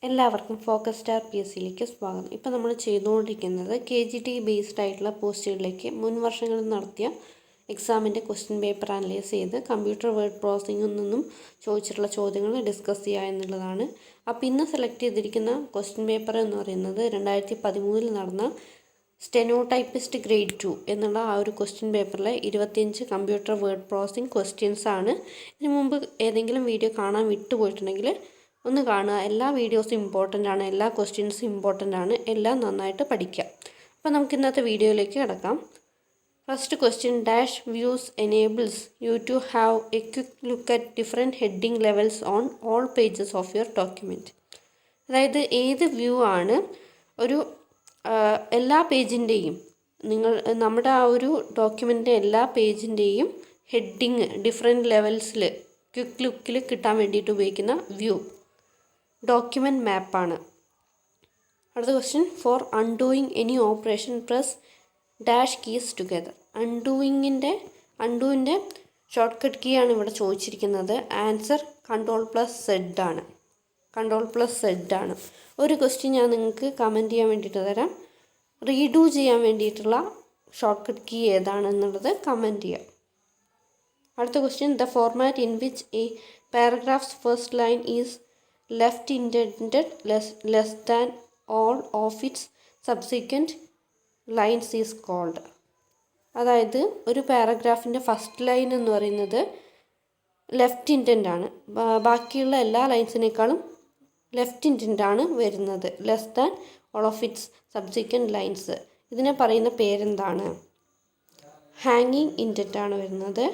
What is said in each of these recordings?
എല്ലാവർക്കും focus star PSCയിലേക്ക് സ്വാഗതം. ഇപ്പോൾ നമ്മൾ ചെയ്തുകൊണ്ടിരിക്കുന്നത് KGTE ബേസ്ഡ് ആയിട്ടുള്ള പോസ്റ്റുകളിലേക്ക് മുൻ വർഷങ്ങളിൽ നടത്തിയ എക്സാമിൻ്റെ ക്വസ്റ്റ്യൻ പേപ്പർ അനലൈസ് ചെയ്ത് കമ്പ്യൂട്ടർ വേർഡ് പ്രോസസ്സിങ്ങിൽ നിന്നും ചോദിച്ചിട്ടുള്ള ചോദ്യങ്ങൾ ഡിസ്കസ് ചെയ്യുക എന്നുള്ളതാണ്. അപ്പോൾ ഇന്ന് സെലക്ട് ചെയ്തിരിക്കുന്ന ക്വസ്റ്റ്യൻ പേപ്പർ എന്ന് പറയുന്നത് 2013 നടന്ന സ്റ്റെനോ ടൈപ്പിസ്റ്റ് Gr.II എന്നുള്ള ആ ഒരു ക്വസ്റ്റ്യൻ പേപ്പറിലെ 25 കമ്പ്യൂട്ടർ വേർഡ് പ്രോസസ്സിംഗ് ക്വസ്റ്റ്യൻസ് ആണ്. ഇതിനു മുമ്പ് ഏതെങ്കിലും വീഡിയോ കാണാൻ വിട്ടുപോയിട്ടുണ്ടെങ്കിൽ ഒന്ന് കാണുക. എല്ലാ വീഡിയോസും ഇമ്പോർട്ടൻ്റ് ആണ്, എല്ലാ ക്വസ്റ്റ്യൻസും ഇമ്പോർട്ടൻ്റ് ആണ്, എല്ലാം നന്നായിട്ട് പഠിക്കുക. അപ്പോൾ നമുക്ക് ഇന്നത്തെ വീഡിയോയിലേക്ക് കിടക്കാം. First question, dash views enables you to have a quick look at different heading levels on all pages of your document. അതായത് ഏത് വ്യൂ ആണ് ഒരു എല്ലാ പേജിൻ്റെയും നമ്മുടെ ആ ഒരു ഡോക്യുമെൻ്റിൻ്റെ എല്ലാ പേജിൻ്റെയും ഹെഡിങ് ഡിഫറെൻറ്റ് ലെവൽസിൽ ക്വിക്ക് ലുക്കിൽ കിട്ടാൻ വേണ്ടിയിട്ട് ഉപയോഗിക്കുന്ന വ്യൂ ഡോക്യുമെൻറ്റ് മാപ്പാണ്. അടുത്ത question, for undoing any operation press dash keys together. അൺഡൂവിൻ്റെ ഷോർട്ട് കട്ട് കീ ആണ് ഇവിടെ ചോദിച്ചിരിക്കുന്നത്. ആൻസർ Ctrl+Z ആണ്. Ctrl+Z ആണ്. ഒരു ക്വസ്റ്റ്യൻ ഞാൻ നിങ്ങൾക്ക് കമൻറ്റ് ചെയ്യാൻ വേണ്ടിയിട്ട് തരാം. റീഡൂ ചെയ്യാൻ വേണ്ടിയിട്ടുള്ള ഷോർട്ട് കട്ട് കീ ഏതാണെന്നുള്ളത് കമൻറ്റ് ചെയ്യാം. അടുത്ത question, the format in which A paragraphs first line is left indented less than all of its subsequent lines is called. അതായത് ഒരു പാരഗ്രാഫിൻ്റെ ഫസ്റ്റ് ലൈൻ എന്ന് പറയുന്നത് ലെഫ്റ്റ് ഇൻഡൻ്റ് ആണ്. ബാക്കിയുള്ള എല്ലാ ലൈൻസിനേക്കാളും ലെഫ്റ്റ് ഇൻഡൻ്റ് ആണ് വരുന്നത്. Less than all of its subsequent lines. ഇതിനെ പറയുന്ന പേരെന്താണ്? ഹാങ്ങിങ് ഇൻഡൻ്റ് ആണ് വരുന്നത്.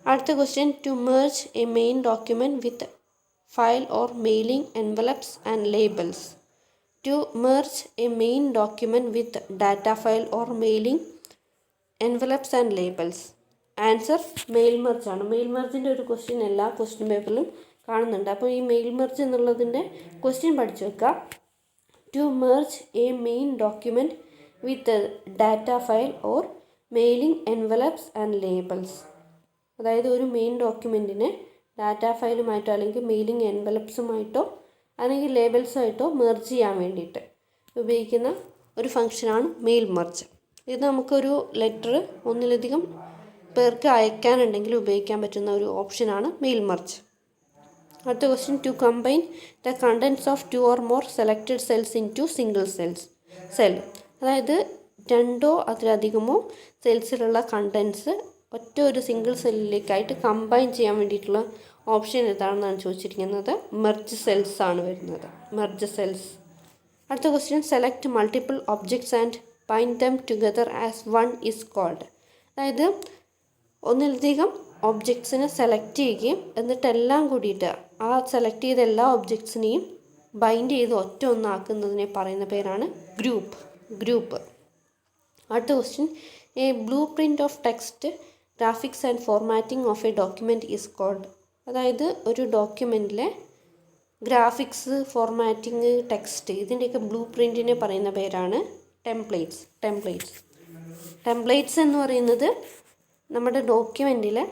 അടുത്ത question, to merge a main document with file or mailing envelopes and labels. To merge a main document with data file or mailing envelopes and labels. Answer mail merge ആണ്. Mail മെർജിൻ്റെ ഒരു question എല്ലാ question പേപ്പറിലും കാണുന്നുണ്ട്. അപ്പോൾ ഈ mail merge എന്നുള്ളതിൻ്റെ question പഠിച്ചു വെക്കുക. To merge a main document with data file or mailing envelopes and labels. അതായത് ഒരു മെയിൻ ഡോക്യുമെൻറ്റിനെ ഡാറ്റാ ഫയലുമായിട്ടോ അല്ലെങ്കിൽ മെയിലിംഗ് എൻവലപ്സുമായിട്ടോ അല്ലെങ്കിൽ ലേബൽസുമായിട്ടോ മെർജ് ചെയ്യാൻ വേണ്ടിയിട്ട് ഉപയോഗിക്കുന്ന ഒരു ഫംഗ്ഷനാണ് മെയിൽ മെർജ്. ഇത് നമുക്കൊരു ലെറ്റർ ഒന്നിലധികം പേർക്ക് അയക്കാനുണ്ടെങ്കിൽ ഉപയോഗിക്കാൻ പറ്റുന്ന ഒരു ഓപ്ഷനാണ് മെയിൽ മെർജ്. അടുത്ത question, to combine the contents of 2 or more selected cells into single cell. അതായത് 2 or അതിലധികമോ സെൽസിലുള്ള കണ്ടൻറ്റ്സ് ഒറ്റ ഒരു സിംഗിൾ സെല്ലിലേക്കായിട്ട് കമ്പൈൻ ചെയ്യാൻ വേണ്ടിയിട്ടുള്ള ഓപ്ഷൻ ഏതാണെന്നാണ് ചോദിച്ചിരിക്കുന്നത്. മെർജ് സെൽസ് ആണ് വരുന്നത്. Merge cells. അടുത്ത question, select multiple objects and bind them together as one is called. അതായത് ഒന്നിലധികം ഒബ്ജക്ട്സിനെ സെലക്ട് ചെയ്യുകയും എന്നിട്ടെല്ലാം കൂടിയിട്ട് ആ സെലക്ട് ചെയ്ത എല്ലാ ഒബ്ജക്ട്സിനെയും ബൈൻഡ് ചെയ്ത് ഒറ്റ ഒന്നാക്കുന്നതിനെ പറയുന്ന പേരാണ് ഗ്രൂപ്പ്. അടുത്ത question, a blueprint of text graphics and formatting of a document is called. അതായത് ഒരു ഡോക്യുമെൻറ്റിലെ ഗ്രാഫിക്സ്, ഫോർമാറ്റിംഗ്, ടെക്സ്റ്റ് ഇതിൻ്റെയൊക്കെ ബ്ലൂ പ്രിൻറ്റിനെ പറയുന്ന പേരാണ് ടെംപ്ലേറ്റ്സ് എന്ന് പറയുന്നത് നമ്മുടെ ഡോക്യുമെൻറ്റിലെ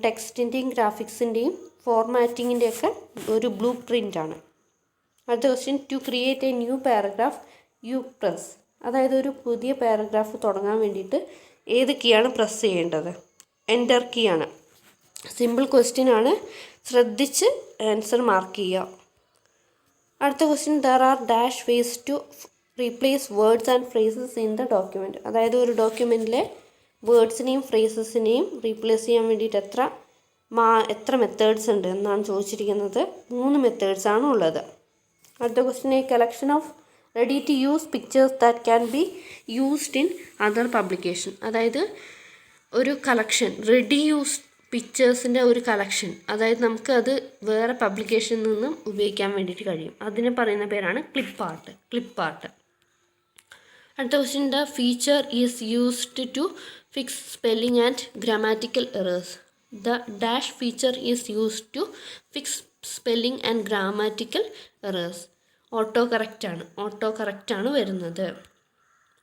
ടെക്സ്റ്റിൻ്റെയും ഗ്രാഫിക്സിൻ്റെയും ഫോർമാറ്റിങ്ങിൻ്റെയൊക്കെ ഒരു ബ്ലൂ പ്രിൻ്റാണ്. അടുത്ത question, to create a new paragraph you press. അതായത് ഒരു പുതിയ പാരഗ്രാഫ് തുടങ്ങാൻ വേണ്ടിയിട്ട് ഏത് കീയാണ് പ്രസ് ചെയ്യേണ്ടത്? എൻ്റർ കീ ആണ്. സിമ്പിൾ ക്വസ്റ്റ്യൻ ആണ്, ശ്രദ്ധിച്ച് ആൻസർ മാർക്ക് ചെയ്യുക. അടുത്ത question, there are dash ways to replace words and phrases in the document. അതായത് ഒരു ഡോക്യുമെൻറ്റിലെ വേർഡ്സിനെയും ഫ്രേസസിനെയും റീപ്ലേസ് ചെയ്യാൻ വേണ്ടിയിട്ട് എത്ര മെത്തേഡ്സ് ഉണ്ട് എന്നാണ് ചോദിച്ചിരിക്കുന്നത്. 3 മെത്തേഡ്സ് ആണ് ഉള്ളത്. അടുത്ത question, a collection of ready to use pictures that can be used in other publication. അതായത് ഒരു കളക്ഷൻ, റെഡി യൂസ് പിക്ചേഴ്സിൻ്റെ ഒരു കളക്ഷൻ, അതായത് നമുക്ക് അത് വേറെ പബ്ലിക്കേഷനിൽ നിന്നും ഉപയോഗിക്കാൻ വേണ്ടിയിട്ട് കഴിയും. അതിനെ പറയുന്ന പേരാണ് ക്ലിപ്പ് ആർട്ട്. അടുത്ത question, the feature is used to fix spelling and grammatical errors. The dash feature is used to fix spelling and grammatical errors. Autocorrect ആണ് വരുന്നത്.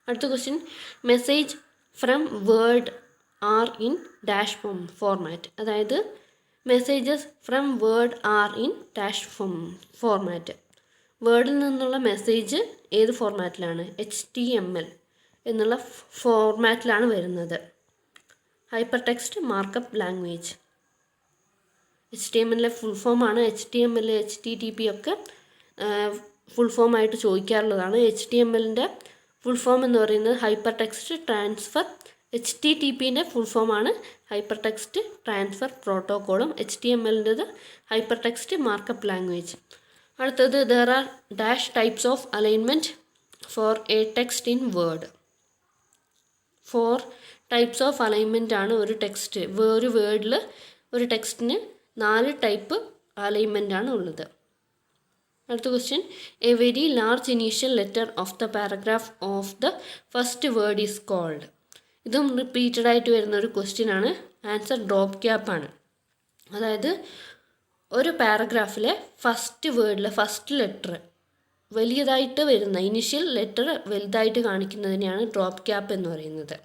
അടുത്ത question, message from word are in dash format. അതായത് messages from word are in dash format. വേർഡിൽ നിന്നുള്ള message ഏത് ഫോർമാറ്റിലാണ്? HTML എന്നുള്ള ഫോർമാറ്റിലാണ് വരുന്നത്. Hypertext markup language. HTML full ഫോമാണ്. HTML, HTTP ഒക്കെ ഫുൾ ഫോമായിട്ട് ചോദിക്കാറുള്ളതാണ്. HTMLൻ്റെ ഫുൾ ഫോം എന്ന് പറയുന്നത് ഹൈപ്പർ ടെക്സ്റ്റ് ട്രാൻസ്ഫർ. HTTPൻ്റെ ഫുൾ ഫോമാണ് ഹൈപ്പർ ടെക്സ്റ്റ് ട്രാൻസ്ഫർ പ്രോട്ടോക്കോളും. HTMLൻ്റെത് ഹൈപ്പർ ടെക്സ്റ്റ് മാർക്കപ്പ് ലാംഗ്വേജ്. അടുത്തത് there are dash types of alignment for a text in Word. 4 types of alignment ആണ് ഒരു ടെക്സ്റ്റ്. ഒരു വേർഡിൽ ഒരു ടെക്സ്റ്റിന് 4 ടൈപ്പ് അലൈൻമെൻ്റ് ആണ് ഉള്ളത്. അടുത്ത question, a very large initial letter of the paragraph of the first word is called. ഇതും repeated ആയിട്ട് വരുന്ന ഒരു ക്വസ്റ്റ്യൻ ആണ്. ആൻസർ ഡ്രോപ്പ് ക്യാപ്പ് ആണ്. അതായത് ഒരു പാരഗ്രാഫിലെ ഫസ്റ്റ് വേർഡിലെ ഫസ്റ്റ് ലെറ്റർ വലിയതായിട്ട് വരുന്ന ഇനീഷ്യൽ ലെറ്റർ വലുതായിട്ട് കാണിക്കുന്നതിനെയാണ് ഡ്രോപ്പ് ക്യാപ്പ് എന്ന് പറയുന്നത്.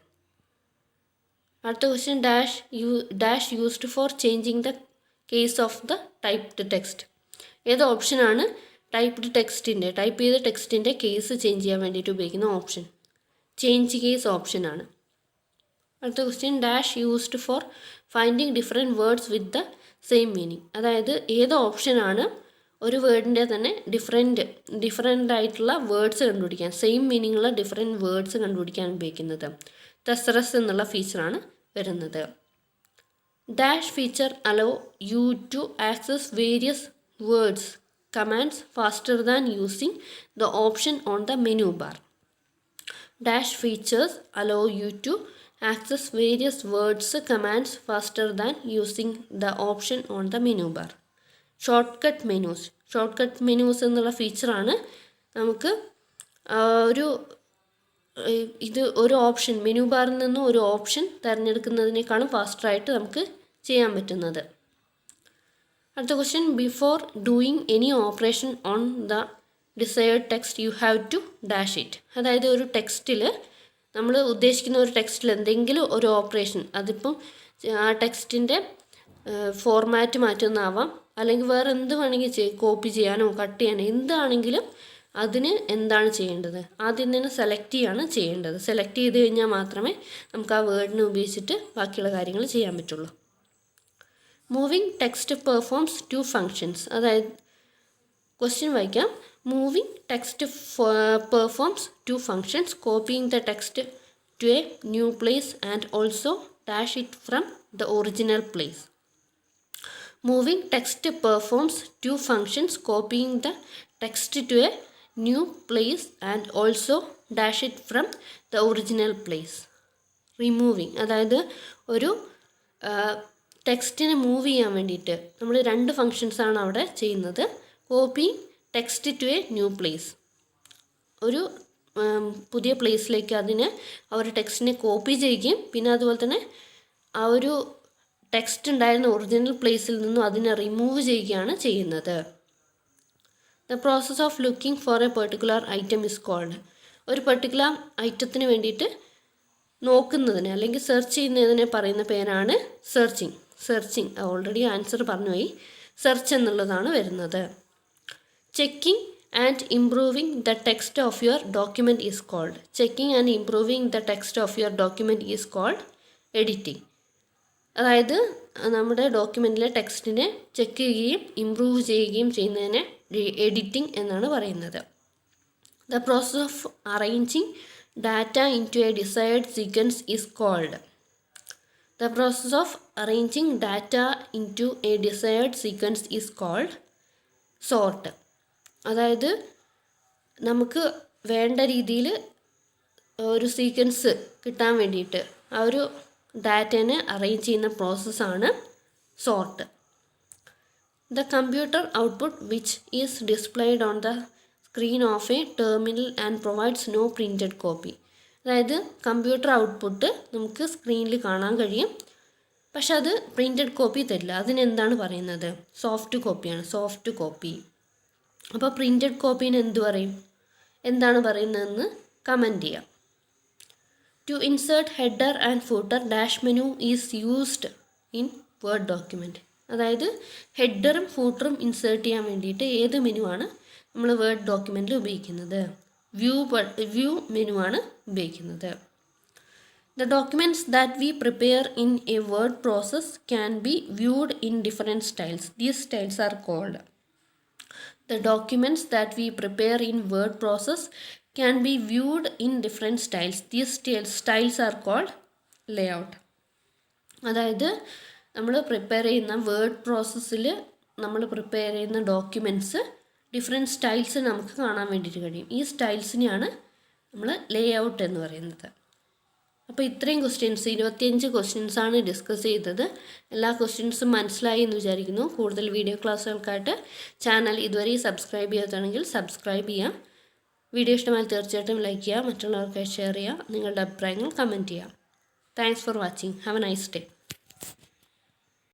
അടുത്ത question, dash used for changing the case of the typed text. ഏത് ഓപ്ഷനാണ് ടൈപ്പ് ചെയ്ത ടെക്സ്റ്റിൻ്റെ കേസ് ചേഞ്ച് ചെയ്യാൻ വേണ്ടിയിട്ട് ഉപയോഗിക്കുന്ന ഓപ്ഷൻ? ചേഞ്ച് കേസ് ഓപ്ഷനാണ്. അടുത്ത question, dash used for finding different words with the same meaning. അതായത് ഏത് ഓപ്ഷനാണ് ഒരു വേർഡിൻ്റെ തന്നെ ഡിഫറെൻ്റ് ആയിട്ടുള്ള വേർഡ്സ് കണ്ടുപിടിക്കാൻ, സെയിം മീനിങ്ങുള്ള ഡിഫറെൻറ്റ് വേർഡ്സ് കണ്ടുപിടിക്കാൻ ഉപയോഗിക്കുന്നത്? തെസറസ് എന്നുള്ള ഫീച്ചറാണ് വരുന്നത്. Dash feature allow you to access various words commands faster than using the option on the menu bar. Dash features allow you to access various words commands faster than using the option on the menu bar. Shortcut menus എന്നുള്ള ഫീച്ചറാണ് നമുക്ക് ഒരു option menu ബാറിൽ നിന്നും ഒരു option തിരഞ്ഞെടുക്കുന്നതിനേക്കാളും ഫാസ്റ്ററായിട്ട് നമുക്ക് ചെയ്യാൻ പറ്റുന്നത്. അടുത്ത question, before doing any operation on the desired text you have to dash it. അതായത് ഒരു ടെക്സ്റ്റിൽ നമ്മൾ ഉദ്ദേശിക്കുന്ന ഒരു ടെക്സ്റ്റിൽ എന്തെങ്കിലും ഒരു ഓപ്പറേഷൻ, അതിപ്പം ആ ടെക്സ്റ്റിൻ്റെ ഫോർമാറ്റ് മാറ്റുന്നതാവാം, അല്ലെങ്കിൽ വേറെ എന്ത് വേണമെങ്കിൽ കോപ്പി ചെയ്യാനോ കട്ട് ചെയ്യാനോ എന്താണെങ്കിലും അതിന് എന്താണ് ചെയ്യേണ്ടത്? ആദ്യം തന്നെ സെലക്ട് ചെയ്യാണ് ചെയ്യേണ്ടത്. സെലക്ട് ചെയ്ത് കഴിഞ്ഞാൽ മാത്രമേ നമുക്ക് ആ വേർഡിനെ ഉപയോഗിച്ചിട്ട് ബാക്കിയുള്ള കാര്യങ്ങൾ ചെയ്യാൻ പറ്റുള്ളൂ. Moving text performs 2 functions. അതായത് ക്വസ്റ്റ്യൻ വായിക്കാം. Moving text performs 2 functions, copying the text to a new place and also dash it from the original place. Moving text performs 2 functions, copying the text to a new place and also dash it from the original place. Removing, അതായത് ഒരു ടെക്സ്റ്റിനെ move ചെയ്യാൻ വേണ്ടിയിട്ട് നമ്മൾ 2 ഫങ്ഷൻസാണ് അവിടെ ചെയ്യുന്നത്. Copying text to a new place, ഒരു പുതിയ പ്ലേസിലേക്ക് ആ ഒരു ടെക്സ്റ്റിനെ കോപ്പി ചെയ്യുകയും പിന്നെ അതുപോലെ തന്നെ ആ ഒരു ടെക്സ്റ്റ് ഉണ്ടായിരുന്ന ഒറിജിനൽ പ്ലേസിൽ നിന്നും അതിനെ റിമൂവ് ചെയ്യുകയാണ് ചെയ്യുന്നത്. The process of looking for a particular item is called. ഒരു പെർട്ടിക്കുലർ ഐറ്റത്തിന് വേണ്ടിയിട്ട് നോക്കുന്നതിന് അല്ലെങ്കിൽ സെർച്ച് ചെയ്യുന്നതിനെ പറയുന്ന പേരാണ് സെർച്ചിങ്. ഓൾറെഡി ആൻസർ പറഞ്ഞുപോയി. സെർച്ച് എന്നുള്ളതാണ് വരുന്നത്. Checking and improving the text of your document is called. Checking and improving the text of your document is called editing. അതായത് നമ്മുടെ ഡോക്യുമെൻറ്റിലെ ടെക്സ്റ്റിനെ ചെക്ക് ചെയ്യുകയും ഇംപ്രൂവ് ചെയ്യുകയും ചെയ്യുന്നതിനെ എഡിറ്റിംഗ് എന്നാണ് പറയുന്നത്. The process of arranging data into a desired sequence is called. The process of arranging data into a desired sequence is called sort. അതായത് നമുക്ക് വേണ്ട രീതിയിൽ ഒരു സീക്വൻസ് കിട്ടാൻ വേണ്ടിയിട്ട് ആ ഒരു ഡാറ്റേനെ അറേഞ്ച് ചെയ്യുന്ന പ്രോസസ്സാണ് sort. The computer output which is displayed on the screen of a terminal and provides no printed copy. അതായത് കമ്പ്യൂട്ടർ ഔട്ട്പുട്ട് നമുക്ക് സ്ക്രീനിൽ കാണാൻ കഴിയും, പക്ഷെ അത് പ്രിൻറ്റഡ് കോപ്പി തരില്ല. അതിനെന്താണ് പറയുന്നത്? സോഫ്റ്റ് കോപ്പിയാണ്. Soft copy. അപ്പോൾ പ്രിൻറ്റഡ് കോപ്പീന് എന്ത് പറയും? എന്താണ് പറയുന്നതെന്ന് കമൻറ്റ് ചെയ്യാം. To insert header and footer dash menu is used in word document. അതായത് ഹെഡറും ഫൂട്ടറും ഇൻസേർട്ട് ചെയ്യാൻ വേണ്ടിയിട്ട് ഏത് മെനു ആണ് നമ്മൾ വേർഡ് ഡോക്യുമെൻറ്റിൽ ഉപയോഗിക്കുന്നത്. വ്യൂ മെനു ആണ് ഉപയോഗിക്കുന്നത്. The documents that we prepare in a word process can be viewed in different styles. These styles are called. The documents that we prepare in word process can be viewed in different styles. These styles are called layout. അതായത് നമ്മൾ prepare ചെയ്യുന്ന word പ്രോസസ്സിൽ നമ്മൾ prepare ചെയ്യുന്ന documents different styles നമുക്ക് കാണാൻ വേണ്ടിയിട്ട് കഴിയും. ഈ സ്റ്റൈൽസിനെയാണ് നമ്മൾ ലേ ഔട്ട് എന്ന് പറയുന്നത്. അപ്പോൾ ഇത്രയും ക്വസ്റ്റ്യൻസ് 25 ക്വസ്റ്റ്യൻസാണ് ഡിസ്കസ് ചെയ്തത്. എല്ലാ ക്വസ്റ്റ്യൻസും മനസ്സിലായി എന്ന് വിചാരിക്കുന്നു. കൂടുതൽ വീഡിയോ ക്ലാസ്സുകൾക്കായിട്ട് ചാനൽ ഇതുവരെ സബ്സ്ക്രൈബ് ചെയ്യാത്തതാണെങ്കിൽ സബ്സ്ക്രൈബ് ചെയ്യാം. വീഡിയോ ഇഷ്ടമായി തീർച്ചയായിട്ടും ലൈക്ക് ചെയ്യുക, മറ്റുള്ളവർക്കായി ഷെയർ ചെയ്യുക, നിങ്ങളുടെ അഭിപ്രായങ്ങൾ കമൻറ്റ് ചെയ്യുക. Thanks for watching. Have A nice day.